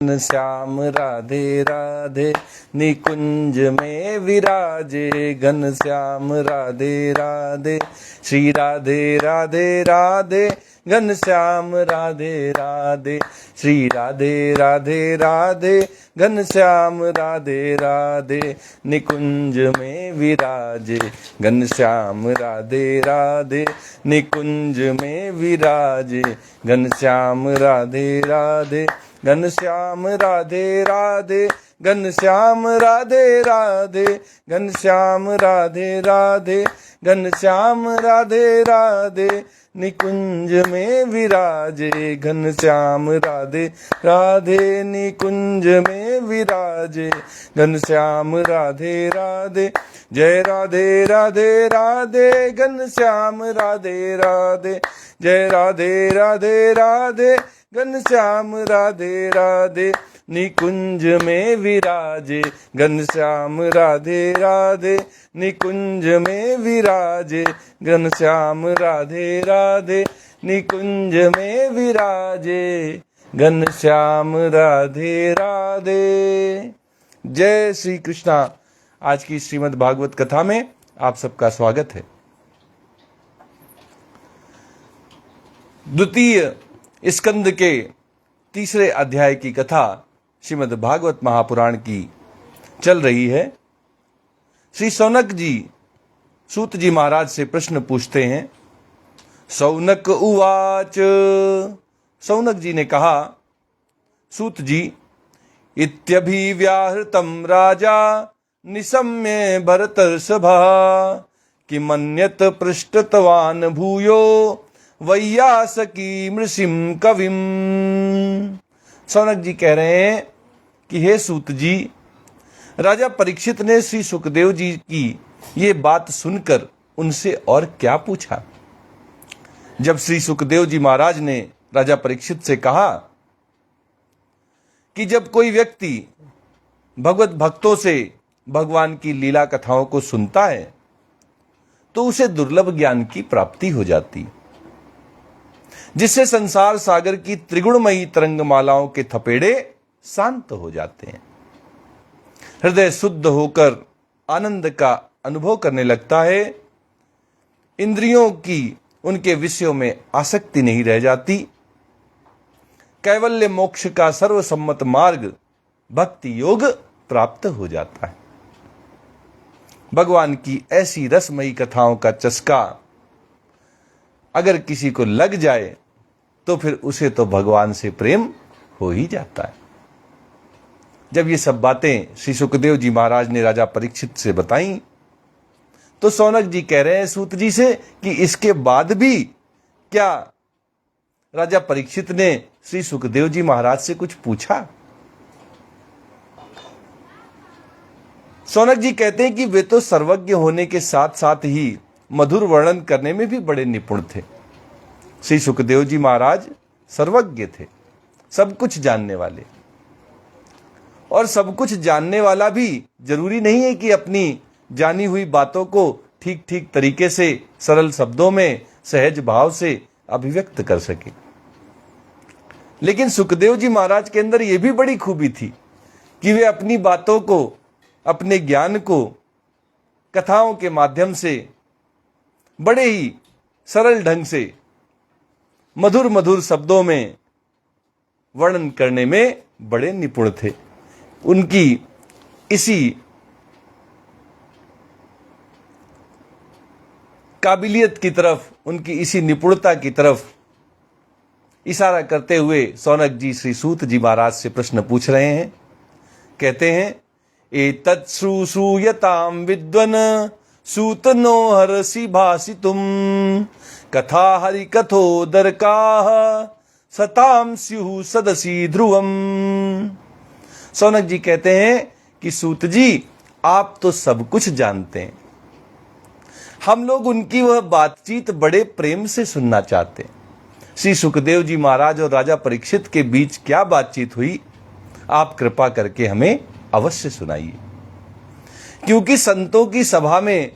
श्याम राधे राधे निकुंज में विराजे, घन श्याम राधे राधे, श्री राधे राधे राधे, घन श्याम राधे राधे, श्री राधे राधे राधे, घन श्याम राधे राधे, निकुंज में विराजे, घन श्याम राधे राधे, निकुंज में विराजे, घन श्याम राधे राधे, घन श्याम राधे राधे, घन श्याम राधे राधे, घन श्याम राधे राधे, घन श्याम राधे राधे, निकुंज में विराजे, घन श्याम राधे राधे, निकुंज में विराजे, घन श्याम राधे राधे, जय राधे राधे राधे, घन श्याम राधे राधे, जय राधे राधे राधे, घन श्याम राधे राधे, निकुंज में विराजे, घन श्याम राधे राधे, निकुंज में विराजे, घन श्याम राधे राधे, निकुंज में विराजे, घन श्याम राधे राधे। जय श्री कृष्णा। आज की श्रीमद् भागवत कथा में आप सबका स्वागत है। द्वितीय स्कंद के तीसरे अध्याय की कथा श्रीमद् भागवत महापुराण की चल रही है। श्री शौनक जी सूत जी महाराज से प्रश्न पूछते हैं। शौनक उवाच, शौनक जी ने कहा, सूत जी, इत्यभिव्याहृतं राजा निशम्य भरतर्षभा, किमन्यत् पृष्ठतवान् भूयो वैयासकी मृषिम कविम। शौनक जी कह रहे हैं कि हे सूत जी, राजा परीक्षित ने श्री सुखदेव जी की ये बात सुनकर उनसे और क्या पूछा। जब श्री सुखदेव जी महाराज ने राजा परीक्षित से कहा कि जब कोई व्यक्ति भगवत भक्तों से भगवान की लीला कथाओं को सुनता है तो उसे दुर्लभ ज्ञान की प्राप्ति हो जाती, जिससे संसार सागर की त्रिगुणमयी तरंगमालाओं के थपेड़े शांत हो जाते हैं। हृदय शुद्ध होकर आनंद का अनुभव करने लगता है। इंद्रियों की उनके विषयों में आसक्ति नहीं रह जाती। कैवल्य मोक्ष का सर्वसम्मत मार्ग भक्ति योग प्राप्त हो जाता है। भगवान की ऐसी रसमयी कथाओं का चस्का अगर किसी को लग जाए तो फिर उसे तो भगवान से प्रेम हो ही जाता है। जब ये सब बातें श्री सुखदेव जी महाराज ने राजा परीक्षित से बताई तो शौनक जी कह रहे हैं सूत जी से कि इसके बाद भी क्या राजा परीक्षित ने श्री सुखदेव जी महाराज से कुछ पूछा। शौनक जी कहते हैं कि वे तो सर्वज्ञ होने के साथ साथ ही मधुर वर्णन करने में भी बड़े निपुण थे। श्री सुखदेव जी महाराज सर्वज्ञ थे, सब कुछ जानने वाले। और सब कुछ जानने वाला भी जरूरी नहीं है कि अपनी जानी हुई बातों को ठीक ठीक तरीके से सरल शब्दों में सहज भाव से अभिव्यक्त कर सके। लेकिन सुखदेव जी महाराज के अंदर यह भी बड़ी खूबी थी कि वे अपनी बातों को, अपने ज्ञान को कथाओं के माध्यम से बड़े ही सरल ढंग से मधुर मधुर शब्दों में वर्णन करने में बड़े निपुण थे। उनकी इसी काबिलियत की तरफ, उनकी इसी निपुणता की तरफ इशारा करते हुए शौनक जी श्री सूत जी महाराज से प्रश्न पूछ रहे हैं। कहते हैं, एतत् श्रूयताम विद्वन सूतनो हरसि भासितुम, कथा हरि कथोदरकाः सताम स्युः सदसि ध्रुवम। शौनक जी कहते हैं कि सूत जी, आप तो सब कुछ जानते हैं, हम लोग उनकी वह बातचीत बड़े प्रेम से सुनना चाहते हैं। श्री सुखदेव जी महाराज और राजा परीक्षित के बीच क्या बातचीत हुई, आप कृपा करके हमें अवश्य सुनाइए। क्योंकि संतों की सभा में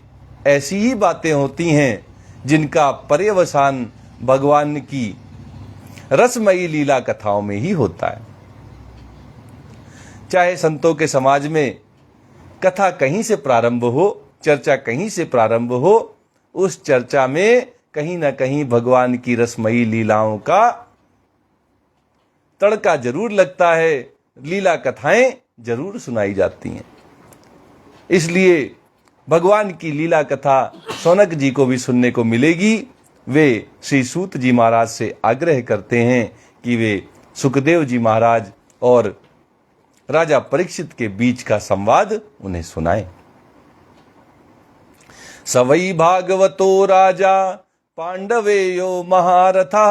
ऐसी ही बातें होती हैं जिनका पर्यवसान भगवान की रसमयी लीला कथाओं में ही होता है। चाहे संतों के समाज में कथा कहीं से प्रारंभ हो, चर्चा कहीं से प्रारंभ हो, उस चर्चा में कहीं ना कहीं भगवान की रसमयी लीलाओं का तड़का जरूर लगता है, लीला कथाएं जरूर सुनाई जाती हैं। इसलिए भगवान की लीला कथा सौनक जी को भी सुनने को मिलेगी। वे श्री सूत जी महाराज से आग्रह करते हैं कि वे सुखदेव जी महाराज और राजा परीक्षित के बीच का संवाद उन्हें सुनाएं। सवै भागवतो राजा पांडवेयो महारथा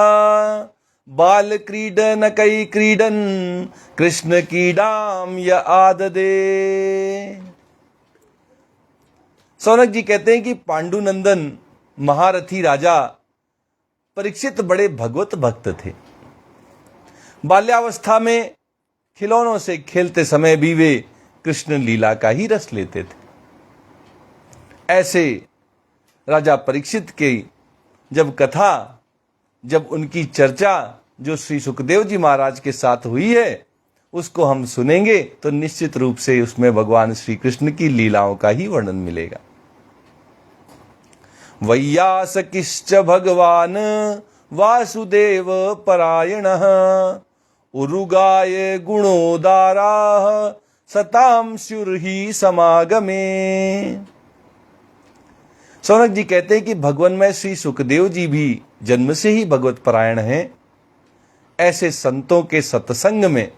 बाल क्रीडन कई क्रीडन कृष्ण कीडाम य आददे। सौनक जी कहते हैं कि पांडुनंदन महारथी राजा परीक्षित बड़े भगवत भक्त थे। बाल्यावस्था में खिलौनों से खेलते समय भी वे कृष्ण लीला का ही रस लेते थे। ऐसे राजा परीक्षित के जब उनकी चर्चा जो श्री सुखदेव जी महाराज के साथ हुई है उसको हम सुनेंगे तो निश्चित रूप से उसमें भगवान श्री कृष्ण की लीलाओं का ही वर्णन मिलेगा। वैयासकिश्च भगवान वासुदेव परायणः उरुगाय गुणोदाराः सतां स्युर्हि समागमे। सौनक जी कहते हैं कि भगवन्मय श्री सुखदेव जी भी जन्म से ही भगवत परायण हैं। ऐसे संतों के सत्संग में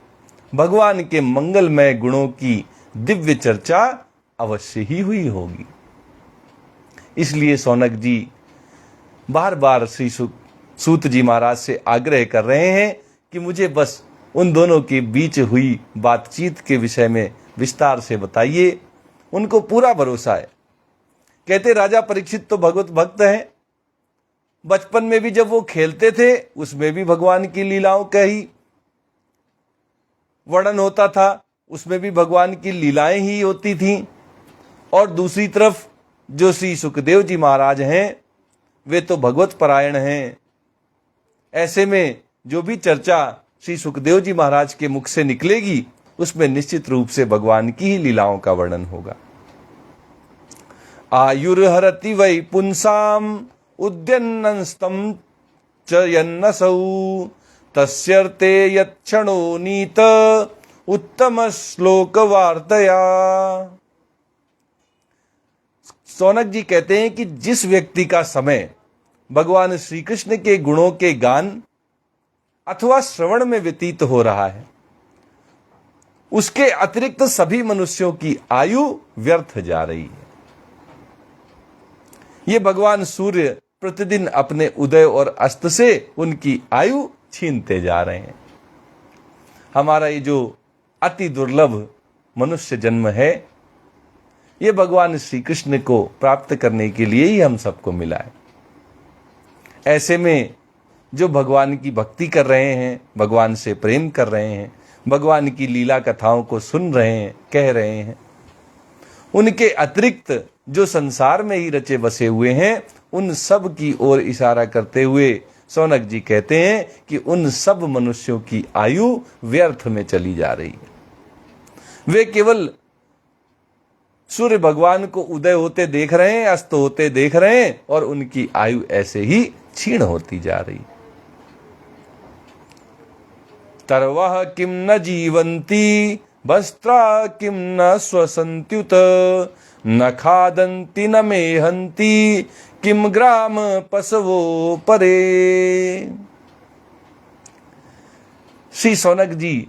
भगवान के मंगलमय गुणों की दिव्य चर्चा अवश्य ही हुई होगी। इसलिए सौनक जी बार बार श्री सूत जी महाराज से आग्रह कर रहे हैं कि मुझे बस उन दोनों के बीच हुई बातचीत के विषय में विस्तार से बताइए। उनको पूरा भरोसा है। कहते राजा परीक्षित तो भगवत भक्त हैं। बचपन में भी जब वो खेलते थे उसमें भी भगवान की लीलाओं का ही वर्णन होता था, उसमें भी भगवान की लीलाएं ही होती थीं। और दूसरी तरफ जो श्री सुखदेव जी महाराज हैं वे तो भगवत परायण हैं। ऐसे में जो भी चर्चा श्री सुखदेव जी महाराज के मुख से निकलेगी उसमें निश्चित रूप से भगवान की ही लीलाओं का वर्णन होगा। आयुर्हरति वै पुंसाम उद्यन्नस्तं च यन्नसौ तस्यर्ते यत्क्षणो नीत उत्तम श्लोक वार्तया। सौनक जी कहते हैं कि जिस व्यक्ति का समय भगवान श्री कृष्ण के गुणों के गान अथवा श्रवण में व्यतीत हो रहा है उसके अतिरिक्त सभी मनुष्यों की आयु व्यर्थ जा रही है। ये भगवान सूर्य प्रतिदिन अपने उदय और अस्त से उनकी आयु छीनते जा रहे हैं। हमारा ये जो अति दुर्लभ मनुष्य जन्म है ये भगवान श्री कृष्ण को प्राप्त करने के लिए ही हम सबको मिला है। ऐसे में जो भगवान की भक्ति कर रहे हैं, भगवान से प्रेम कर रहे हैं, भगवान की लीला कथाओं को सुन रहे हैं, कह रहे हैं, उनके अतिरिक्त जो संसार में ही रचे बसे हुए हैं उन सब की ओर इशारा करते हुए सौनक जी कहते हैं कि उन सब मनुष्यों की आयु व्यर्थ में चली जा रही है। वे केवल सूर्य भगवान को उदय होते देख रहे हैं, अस्त होते देख रहे हैं और उनकी आयु ऐसे ही क्षीण होती जा रही। तरवः किम न जीवन्ति वस्त्रा किम न स्वसन्त्युत न खादन्ति न मेहन्ति किम ग्राम पशवो परे। श्री सौनक जी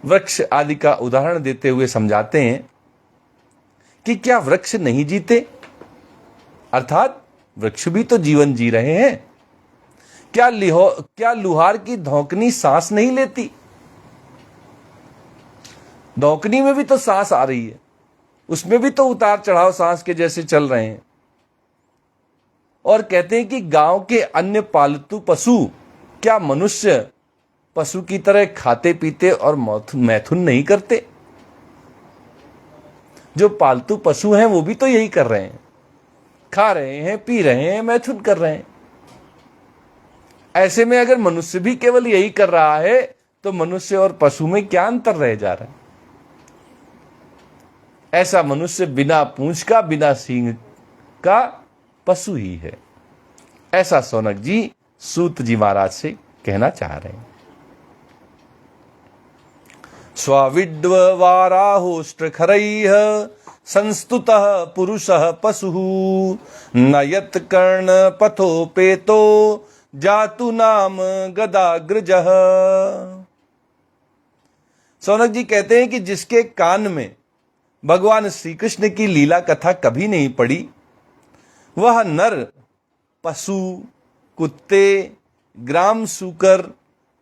वृक्ष आदि का उदाहरण देते हुए समझाते हैं कि क्या वृक्ष नहीं जीते, अर्थात वृक्ष भी तो जीवन जी रहे हैं। क्या लुहार की धौंकनी सांस नहीं लेती? धौंकनी में भी तो सांस आ रही है, उसमें भी तो उतार चढ़ाव सांस के जैसे चल रहे हैं। और कहते हैं कि गांव के अन्य पालतू पशु क्या मनुष्य पशु की तरह खाते पीते और मैथुन नहीं करते? जो पालतू पशु हैं वो भी तो यही कर रहे हैं, खा रहे हैं, पी रहे हैं, मैथुन कर रहे हैं। ऐसे में अगर मनुष्य भी केवल यही कर रहा है तो मनुष्य और पशु में क्या अंतर रह जा रहा है? ऐसा मनुष्य बिना पूंछ का, बिना सींग का पशु ही है। ऐसा शौनक जी सूत जी महाराज से कहना चाह रहे हैं। स्वाविड्वाराहोष्ट्रखरैः संस्तुतः पुरुषः पशुः न यत् कर्ण पथोपेतो जातु नाम गदाग्रजः। शौनक जी कहते हैं कि जिसके कान में भगवान श्री कृष्ण की लीला कथा कभी नहीं पड़ी, वह नर पशु, कुत्ते, ग्राम सूकर,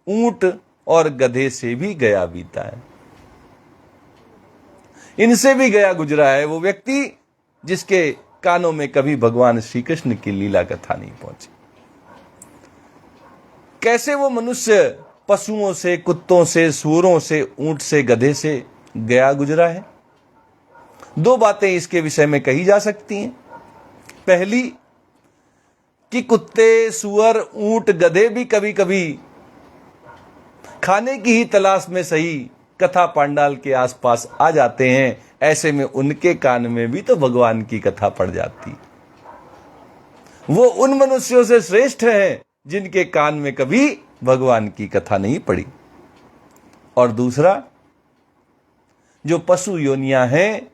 ऊंट और गधे से भी गया बीता है। इनसे भी गया गुजरा है वो व्यक्ति जिसके कानों में कभी भगवान श्री कृष्ण की लीला कथा नहीं पहुंची। कैसे वो मनुष्य पशुओं से, कुत्तों से, सूअरों से, ऊंट से, गधे से गया गुजरा है? दो बातें इसके विषय में कही जा सकती हैं। पहली कि कुत्ते, सूअर, ऊंट, गधे भी कभी कभी खाने की ही तलाश में सही कथा पांडाल के आसपास आ जाते हैं। ऐसे में उनके कान में भी तो भगवान की कथा पड़ जाती। वो उन मनुष्यों से श्रेष्ठ हैं जिनके कान में कभी भगवान की कथा नहीं पड़ी। और दूसरा, जो पशु योनियां हैं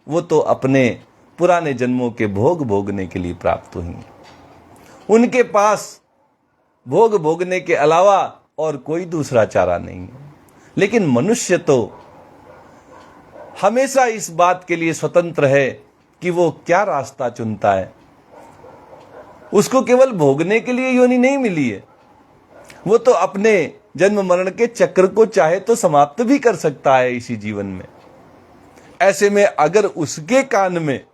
वो तो अपने पुराने जन्मों के भोग भोगने के लिए प्राप्त हुई। उनके पास भोग भोगने के अलावा और कोई दूसरा चारा नहीं है। लेकिन मनुष्य तो हमेशा इस बात के लिए स्वतंत्र है कि वो क्या रास्ता चुनता है। उसको केवल भोगने के लिए योनि नहीं मिली है, वो तो अपने जन्म मरण के चक्र को चाहे तो समाप्त भी कर सकता है इसी जीवन में। ऐसे में अगर उसके कान में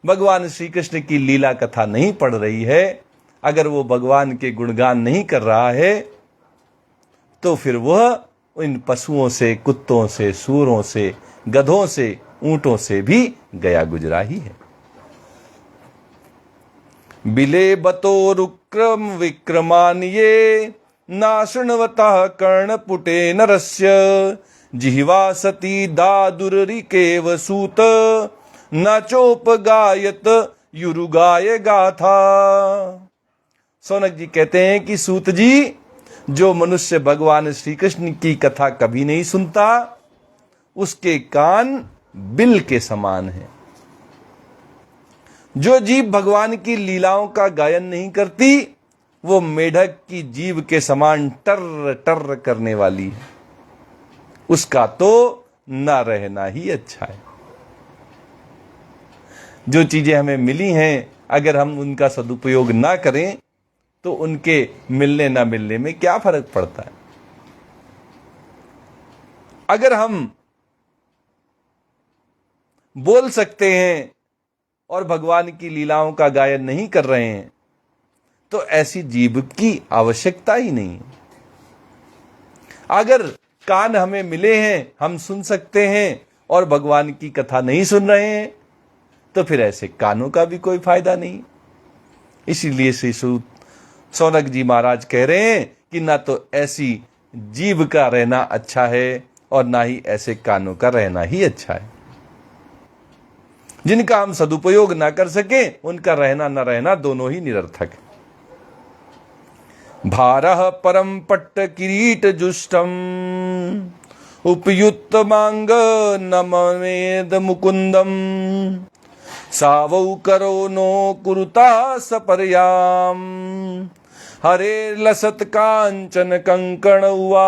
भगवान श्री कृष्ण की लीला कथा नहीं पड़ रही है, अगर वो भगवान के गुणगान नहीं कर रहा है, तो फिर वह इन पशुओं से, कुत्तों से, सूअरों से, गधों से, ऊंटों से भी गया गुजरा ही है। बिले बतोरुक्रम विक्रमान ये नाशृण्वतः कर्णपुटे नरस्य जिह्वा सती दादुररिकेव सूत न चोपगायत युरुगाय गाथा। शौनक जी कहते हैं कि सूत जी, जो मनुष्य भगवान श्री कृष्ण की कथा कभी नहीं सुनता, उसके कान बिल के समान हैं। जो जीव भगवान की लीलाओं का गायन नहीं करती, वो मेढक की जीभ के समान टर टर करने वाली है। उसका तो ना रहना ही अच्छा है। जो चीजें हमें मिली हैं, अगर हम उनका सदुपयोग ना करें तो उनके मिलने ना मिलने में क्या फर्क पड़ता है। अगर हम बोल सकते हैं और भगवान की लीलाओं का गायन नहीं कर रहे हैं, तो ऐसी जीभ की आवश्यकता ही नहीं है। अगर कान हमें मिले हैं, हम सुन सकते हैं, और भगवान की कथा नहीं सुन रहे हैं, तो फिर ऐसे कानों का भी कोई फायदा नहीं। इसीलिए श्री शौनक जी महाराज कह रहे हैं कि ना तो ऐसी जीभ का रहना अच्छा है और ना ही ऐसे कानों का रहना ही अच्छा है। जिनका हम सदुपयोग ना कर सके, उनका रहना न रहना दोनों ही निरर्थक है। भारः परम पट्ट किरीट जुष्टम उपयुक्त मांग नमेद मुकुंदम सावौ करो नो कुरुता सपर्याम हरे लसत कांचन कंकण हुआ।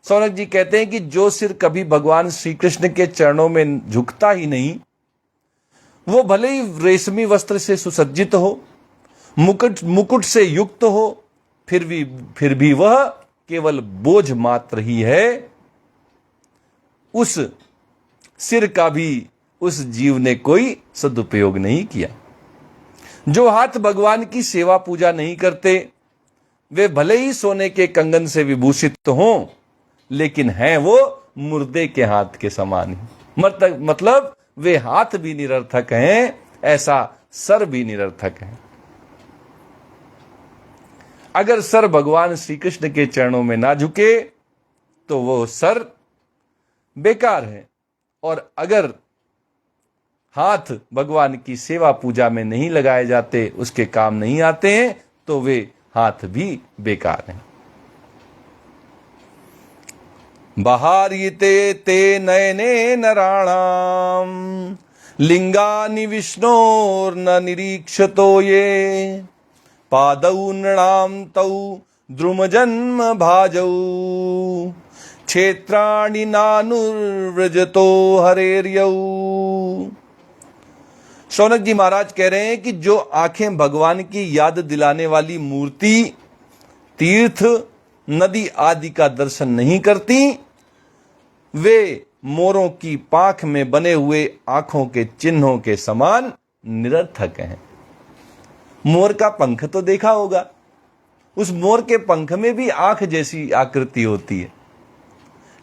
शौनक जी कहते हैं कि जो सिर कभी भगवान श्री कृष्ण के चरणों में झुकता ही नहीं, वो भले ही रेशमी वस्त्र से सुसज्जित हो, मुकुट से युक्त हो, फिर भी वह केवल बोझ मात्र ही है। उस सिर का भी उस जीव ने कोई सदुपयोग नहीं किया। जो हाथ भगवान की सेवा पूजा नहीं करते, वे भले ही सोने के कंगन से विभूषित हों, लेकिन हैं वो मुर्दे के हाथ के समान ही। मतलब वे हाथ भी निरर्थक हैं, ऐसा सर भी निरर्थक है। अगर सर भगवान श्री कृष्ण के चरणों में ना झुके तो वो सर बेकार है, और अगर हाथ भगवान की सेवा पूजा में नहीं लगाए जाते, उसके काम नहीं आते हैं, तो वे हाथ भी बेकार हैं। बहारिते ते नयने नराणाम लिंगानि विष्णोर्न निरीक्षतो ये पादौ नृणाम तौ द्रुमजन्म भाजौ क्षेत्राणि नानुर्व्रजतो हरेर्यौ। शौनक जी महाराज कह रहे हैं कि जो आंखें भगवान की याद दिलाने वाली मूर्ति, तीर्थ, नदी आदि का दर्शन नहीं करती, वे मोरों की पाख में बने हुए आंखों के चिन्हों के समान निरर्थक हैं। मोर का पंख तो देखा होगा, उस मोर के पंख में भी आंख जैसी आकृति होती है,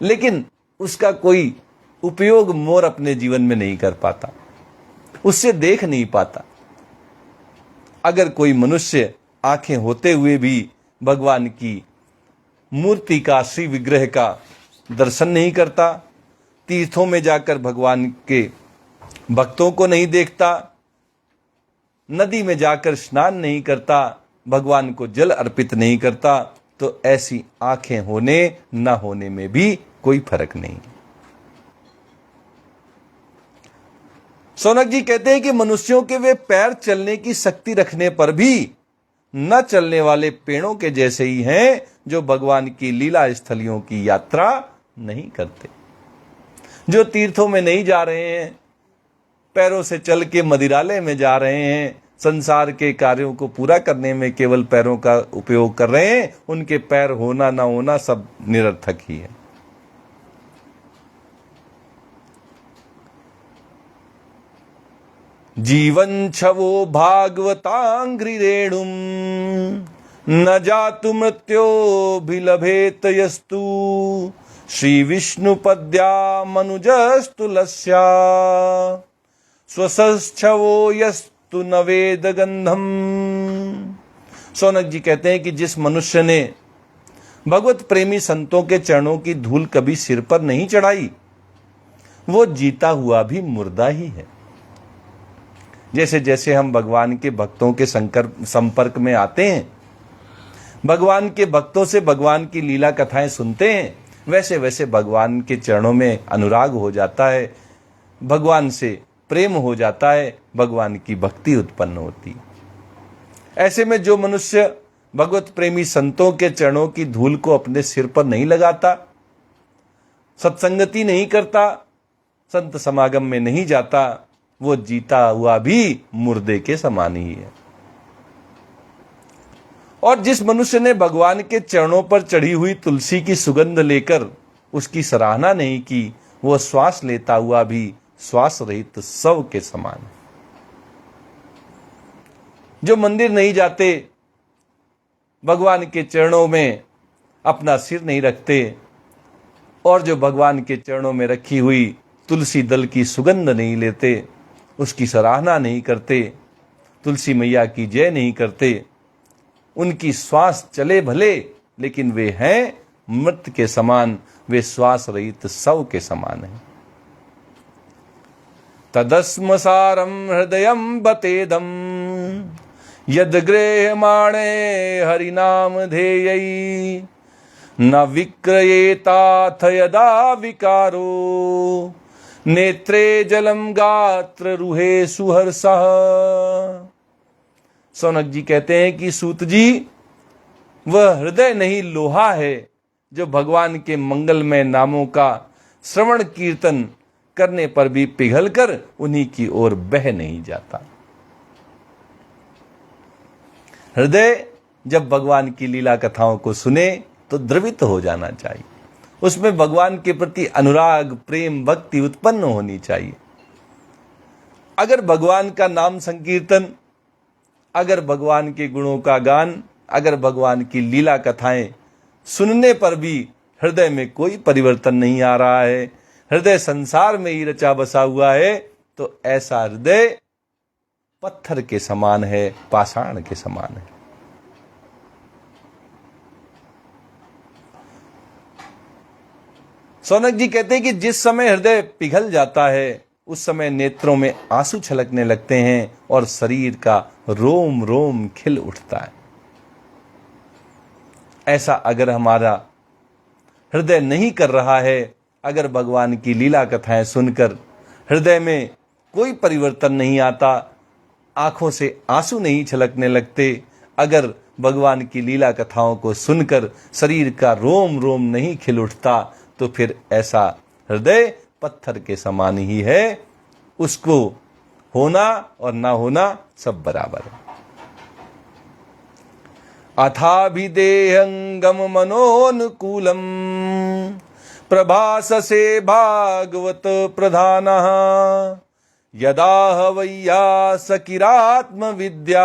लेकिन उसका कोई उपयोग मोर अपने जीवन में नहीं कर पाता, उससे देख नहीं पाता। अगर कोई मनुष्य आंखें होते हुए भी भगवान की मूर्ति का, श्री विग्रह का दर्शन नहीं करता, तीर्थों में जाकर भगवान के भक्तों को नहीं देखता, नदी में जाकर स्नान नहीं करता, भगवान को जल अर्पित नहीं करता, तो ऐसी आंखें होने न होने में भी कोई फर्क नहीं। शौनक जी कहते हैं कि मनुष्यों के वे पैर चलने की शक्ति रखने पर भी न चलने वाले पेड़ों के जैसे ही हैं, जो भगवान की लीला स्थलियों की यात्रा नहीं करते, जो तीर्थों में नहीं जा रहे हैं, पैरों से चल के मदिरालय में जा रहे हैं, संसार के कार्यों को पूरा करने में केवल पैरों का उपयोग कर रहे हैं, उनके पैर होना ना होना सब निरर्थक ही है। जीवन छवो भागवतांग्रि रेणुम न जातु मृत्योभिलभेत यस्तु श्री विष्णु पद्या मनुजस्तु लस्या स्वसच्छवो यस्तु न वेद गंधम। शौनक जी कहते हैं कि जिस मनुष्य ने भगवत प्रेमी संतों के चरणों की धूल कभी सिर पर नहीं चढ़ाई, वो जीता हुआ भी मुर्दा ही है। जैसे जैसे हम भगवान के भक्तों के संपर्क में आते हैं, भगवान के भक्तों से भगवान की लीला कथाएं सुनते हैं, वैसे वैसे भगवान के चरणों में अनुराग हो जाता है, भगवान से प्रेम हो जाता है, भगवान की भक्ति उत्पन्न होती है। ऐसे में जो मनुष्य भगवत प्रेमी संतों के चरणों की धूल को अपने सिर पर नहीं लगाता, सत्संगति नहीं करता, संत समागम में नहीं जाता, वो जीता हुआ भी मुर्दे के समान ही है। और जिस मनुष्य ने भगवान के चरणों पर चढ़ी हुई तुलसी की सुगंध लेकर उसकी सराहना नहीं की, वो श्वास लेता हुआ भी श्वास रहित शव के समान है। जो मंदिर नहीं जाते, भगवान के चरणों में अपना सिर नहीं रखते, और जो भगवान के चरणों में रखी हुई तुलसी दल की सुगंध नहीं लेते, उसकी सराहना नहीं करते, तुलसी मैया की जय नहीं करते, उनकी श्वास चले भले, लेकिन वे हैं मृत के समान, वे श्वास रहित शव के समान हैं। तदस्मसारम हृदयम बतेदम यद गृह्यमाणे हरिनाम ध्येयै न विक्रयेताथ यदा विकारो नेत्रे जलम गात्र रुहे सुहर्षः। शौनक जी कहते हैं कि सूत जी, वह हृदय नहीं लोहा है जो भगवान के मंगलमय नामों का श्रवण कीर्तन करने पर भी पिघलकर उन्हीं की ओर बह नहीं जाता। हृदय जब भगवान की लीला कथाओं को सुने तो द्रवित हो जाना चाहिए, उसमें भगवान के प्रति अनुराग, प्रेम, भक्ति उत्पन्न होनी चाहिए। अगर भगवान का नाम संकीर्तन, अगर भगवान के गुणों का गान, अगर भगवान की लीला कथाएं सुनने पर भी हृदय में कोई परिवर्तन नहीं आ रहा है, हृदय संसार में ही रचा बसा हुआ है, तो ऐसा हृदय पत्थर के समान है, पाषाण के समान है। सौनक जी कहते हैं कि जिस समय हृदय पिघल जाता है उस समय नेत्रों में आंसू छलकने लगते हैं और शरीर का रोम रोम खिल उठता है। ऐसा अगर हमारा हृदय नहीं कर रहा है, अगर भगवान की लीला कथाएं सुनकर हृदय में कोई परिवर्तन नहीं आता, आंखों से आंसू नहीं छलकने लगते, अगर भगवान की लीला कथाओं को सुनकर शरीर का रोम रोम नहीं खिल उठता, तो फिर ऐसा हृदय पत्थर के समान ही है। उसको होना और ना होना सब बराबर है। अथाभिदेहंगम मनोनुकूलम प्रभाससे भागवत प्रधानः यदा वैयासकिरात्म विद्या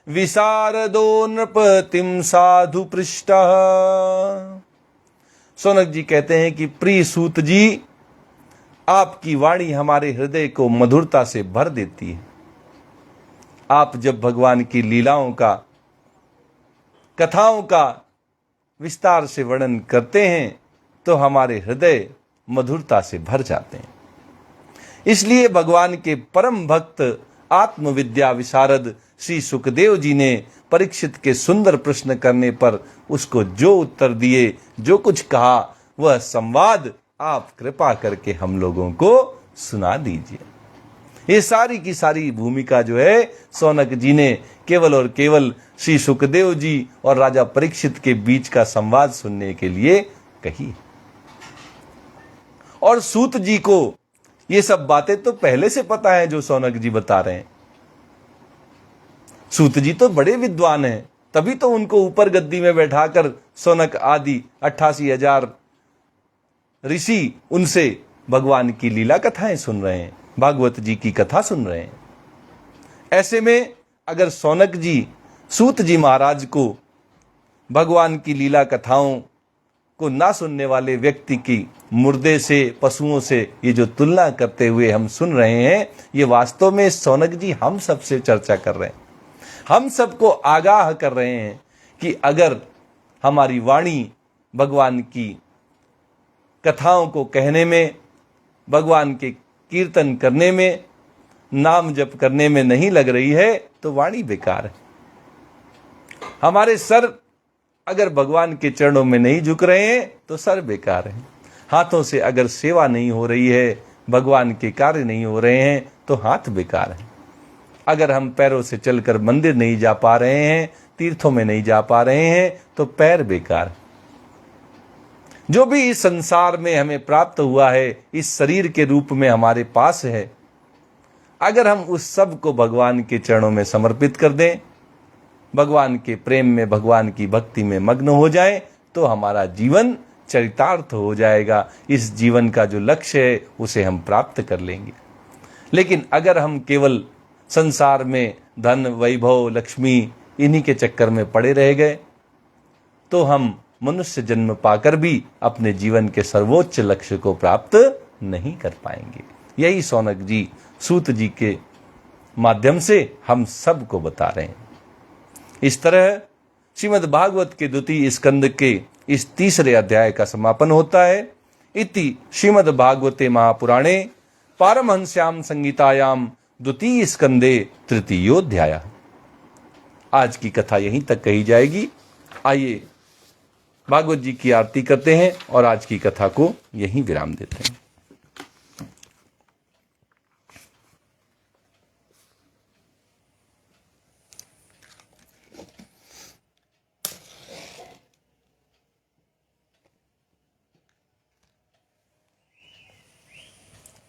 विशारदो नृपतिम साधु पृष्ठः। सौनक जी कहते हैं कि प्रिय सूत जी, आपकी वाणी हमारे हृदय को मधुरता से भर देती है। आप जब भगवान की लीलाओं का, कथाओं का विस्तार से वर्णन करते हैं तो हमारे हृदय मधुरता से भर जाते हैं। इसलिए भगवान के परम भक्त आत्मविद्या विशारद श्री सुखदेव जी ने परीक्षित के सुंदर प्रश्न करने पर उसको जो उत्तर दिए, जो कुछ कहा, वह संवाद आप कृपा करके हम लोगों को सुना दीजिए। ये सारी की सारी भूमिका जो है सौनक जी ने केवल और केवल श्री सुखदेव जी और राजा परीक्षित के बीच का संवाद सुनने के लिए कही। और सूत जी को ये सब बातें तो पहले से पता है जो सौनक जी बता रहे हैं। सूत जी तो बड़े विद्वान हैं, तभी तो उनको ऊपर गद्दी में बैठाकर सौनक आदि 88,000 ऋषि उनसे भगवान की लीला कथाएं सुन रहे हैं, भागवत जी की कथा सुन रहे हैं। ऐसे में अगर सौनक जी सूत जी महाराज को भगवान की लीला कथाओं को ना सुनने वाले व्यक्ति की मुर्दे से, पशुओं से ये जो तुलना करते हुए हम सुन रहे हैं, ये वास्तव में सौनक जी हम सबसे चर्चा कर रहे हैं, हम सबको आगाह कर रहे हैं कि अगर हमारी वाणी भगवान की कथाओं को कहने में, भगवान के कीर्तन करने में, नाम जप करने में नहीं लग रही है तो वाणी बेकार है। हमारे सर अगर भगवान के चरणों में नहीं झुक रहे हैं तो सर बेकार है। हाथों से अगर सेवा नहीं हो रही है, भगवान के कार्य नहीं हो रहे हैं तो हाथ बेकार है। अगर हम पैरों से चलकर मंदिर नहीं जा पा रहे हैं, तीर्थों में नहीं जा पा रहे हैं तो पैर बेकार है। जो भी इस संसार में हमें प्राप्त हुआ है, इस शरीर के रूप में हमारे पास है, अगर हम उस सब को भगवान के चरणों में समर्पित कर दें, भगवान के प्रेम में, भगवान की भक्ति में मग्न हो जाएं, तो हमारा जीवन चरितार्थ हो जाएगा। इस जीवन का जो लक्ष्य है उसे हम प्राप्त कर लेंगे। लेकिन अगर हम केवल संसार में धन, वैभव, लक्ष्मी इन्हीं के चक्कर में पड़े रह गए तो हम मनुष्य जन्म पाकर भी अपने जीवन के सर्वोच्च लक्ष्य को प्राप्त नहीं कर पाएंगे। यही सौनक जी सूत जी के माध्यम से हम सब को बता रहे हैं। इस तरह श्रीमद् भागवत के द्वितीय स्कंद के इस तीसरे अध्याय का समापन होता है। इति श्रीमद् भागवते महापुराणे पारमहंस्याम संगीतायाम द्वितीय स्कंदे तृतीयोध्याय। आज की कथा यहीं तक कही जाएगी। आइए भागवत जी की आरती करते हैं और आज की कथा को यहीं विराम देते हैं।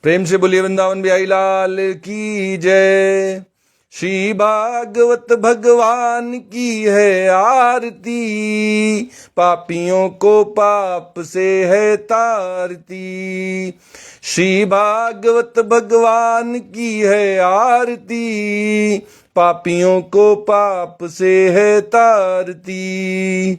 प्रेम से बोलिए वृंदावन बिहारी लाल की जय। श्री भागवत भगवान की है आरती, पापियों को पाप से है तारती। श्री भागवत भगवान की है आरती, पापियों को पाप से है तारती।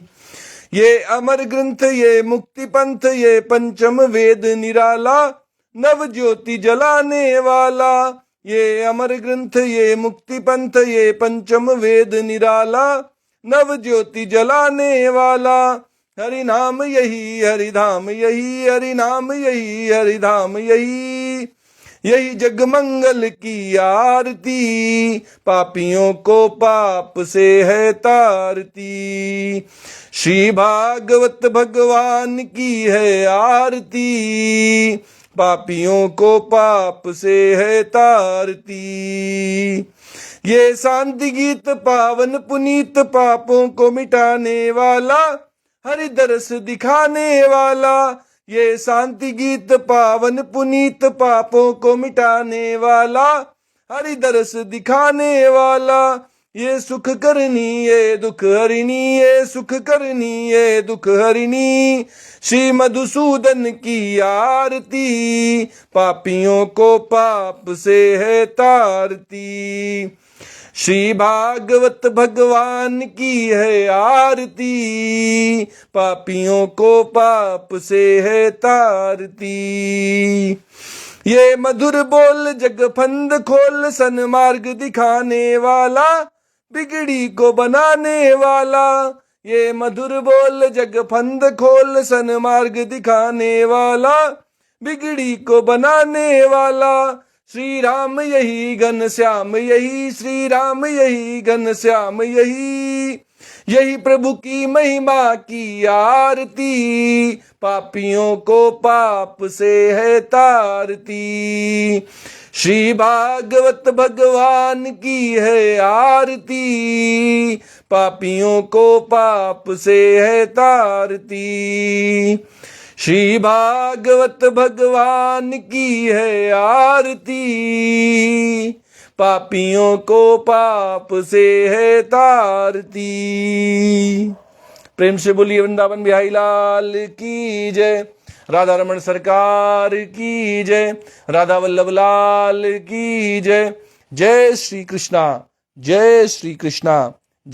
ये अमर ग्रंथ, ये मुक्ति पंथ, ये पंचम वेद निराला, नव ज्योति जलाने वाला। ये अमर ग्रंथ, ये मुक्ति पंथ, ये पंचम वेद निराला, नव ज्योति जलाने वाला। हरि नाम यही हरि धाम यही, हरि नाम यही हरि धाम यही, यही जग मंगल की आरती, पापियों को पाप से है तारती। श्री भागवत भगवान की है आरती, पापियों को पाप से है तारती। ये शांति गीत पावन पुनीत, पापों को मिटाने वाला, हरि दरस दिखाने वाला। ये शांति गीत पावन पुनीत, पापों को मिटाने वाला, हरि दरस दिखाने वाला। ये सुख करनी ये दुख हरिणी, ये सुख करनी ये दुख हरिणी, श्री मधुसूदन की आरती, पापियों को पाप से है तारती। श्री भागवत भगवान की है आरती, पापियों को पाप से है तारती। ये मधुर बोल जग फंद खोल, सन्मार्ग दिखाने वाला, बिगड़ी को बनाने वाला। ये मधुर बोल जग फंद खोल, सन्मार्ग दिखाने वाला, बिगड़ी को बनाने वाला। श्री राम यही घन श्याम यही, श्री राम यही घन श्याम यही, यही प्रभु की महिमा की आरती, पापियों को पाप से है तारती। श्री भागवत भगवान की है आरती, पापियों को पाप से है तारती। श्री भागवत भगवान की है आरती, पापियों को पाप से है तारती। प्रेम से बोलिए वृंदावन बिहारी लाल की जय, राधा रमण सरकार की जय, राधा वल्लभ लाल की जय। जय श्री कृष्णा, जय श्री कृष्णा।